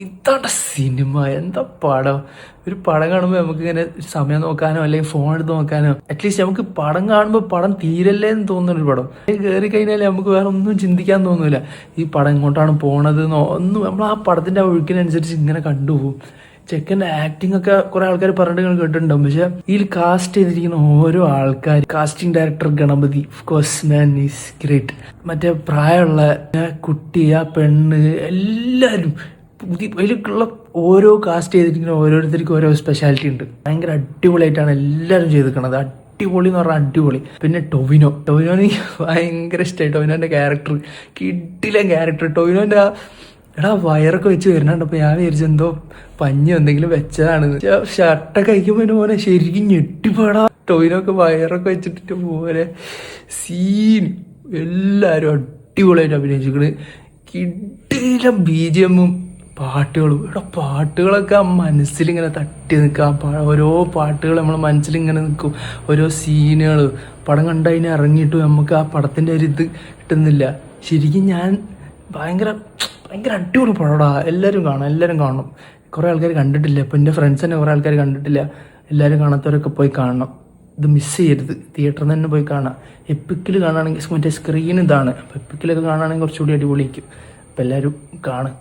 ഇതാണ് സിനിമ. എന്താ പടം. ഒരു പടം കാണുമ്പോൾ നമുക്ക് ഇങ്ങനെ സമയം നോക്കാനോ അല്ലെങ്കിൽ ഫോൺ എടുത്ത് നോക്കാനോ അറ്റ്ലീസ്റ്റ് നമുക്ക് പടം കാണുമ്പോൾ പടം തീരല്ലേ എന്ന് തോന്നുന്നൊരു പടം. കയറി കഴിഞ്ഞാൽ നമുക്ക് വേറെ ഒന്നും ചിന്തിക്കാൻ തോന്നൂല. ഈ പടം എങ്ങോട്ടാണ് പോണത് ഒന്നും നമ്മൾ ആ പടത്തിന്റെ ഒഴുക്കിനനുസരിച്ച് ഇങ്ങനെ കണ്ടുപോകും. ചെക്കൻ്റെ ആക്ടിങ് ഒക്കെ കുറെ ആൾക്കാർ പറഞ്ഞിട്ട് കേട്ടിട്ടുണ്ടാവും. പക്ഷെ ഇതിൽ കാസ്റ്റ് ചെയ്തിരിക്കുന്ന ഓരോ ആൾക്കാർ, casting director Ganapathi of course man is great. മറ്റേ പ്രായമുള്ള കുട്ടി, ആ പെണ്ണ്, എല്ലാവരും അതിലേക്കുള്ള ഓരോ കാസ്റ്റ് ചെയ്തിരിക്കുന്ന ഓരോരുത്തർക്കും ഓരോ സ്പെഷ്യാലിറ്റി ഉണ്ട്. ഭയങ്കര അടിപൊളിയായിട്ടാണ് എല്ലാവരും ചെയ്തിരിക്കുന്നത്. അടിപൊളി എന്ന് പറഞ്ഞാൽ അടിപൊളി. പിന്നെ ടൊവിനോന് ഭയങ്കര ഇഷ്ടമായി. ടൊവിനോന്റെ ക്യാരക്ടർ കിടിലൻ ക്യാരക്ടർ. ടൊവിനോന്റെ വയറൊക്കെ വെച്ച് വരുന്നുണ്ടപ്പോൾ ഞാൻ വിചാരിച്ചു എന്തോ പഞ്ഞോ എന്തെങ്കിലും വെച്ചതാണ്. ഷർട്ടൊക്കെ കഴിക്കുമ്പോൾ പോലെ ശരിക്കും ഞെട്ടിപ്പാടാ. ടൊവിനൊക്കെ വയറൊക്കെ വെച്ചിട്ട് പോലെ സീൻ. എല്ലാവരും അടിപൊളിയായിട്ട് അഭിനയിച്ചിരിക്കുന്നത്. കിടിലൻ BGM-ഉം പാട്ടുകളും. പാട്ടുകളൊക്കെ മനസ്സിലിങ്ങനെ തട്ടി നിൽക്കാം. ഓരോ പാട്ടുകൾ നമ്മൾ മനസ്സിലിങ്ങനെ നിൽക്കും. ഓരോ സീനുകൾ പടം കണ്ടതിന് ഇറങ്ങിയിട്ട് നമുക്ക് ആ പടത്തിൻ്റെ ഒരു ഇത് കിട്ടുന്നില്ല. ശരിക്കും ഞാൻ ഭയങ്കര അടിപൊളി പടടാ. എല്ലാവരും കാണണം. കുറേ ആൾക്കാർ കണ്ടിട്ടില്ല. ഇപ്പം എൻ്റെ ഫ്രണ്ട്സ് തന്നെ കുറേ ആൾക്കാർ കണ്ടിട്ടില്ല. എല്ലാവരും കാണാത്തവരൊക്കെ പോയി കാണണം. ഇത് മിസ് ചെയ്യരുത്. തിയേറ്ററിൽ നിന്ന് തന്നെ പോയി കാണാം. എപ്പിക്കിൽ കാണുകയാണെങ്കിൽ മറ്റേ സ്ക്രീൻ ഇതാണ്. അപ്പോൾ എപ്പിക്കിലൊക്കെ കാണുകയാണെങ്കിൽ കുറച്ചുകൂടി അടിപൊളിയായിരിക്കും. അപ്പോൾ എല്ലാവരും കാണും.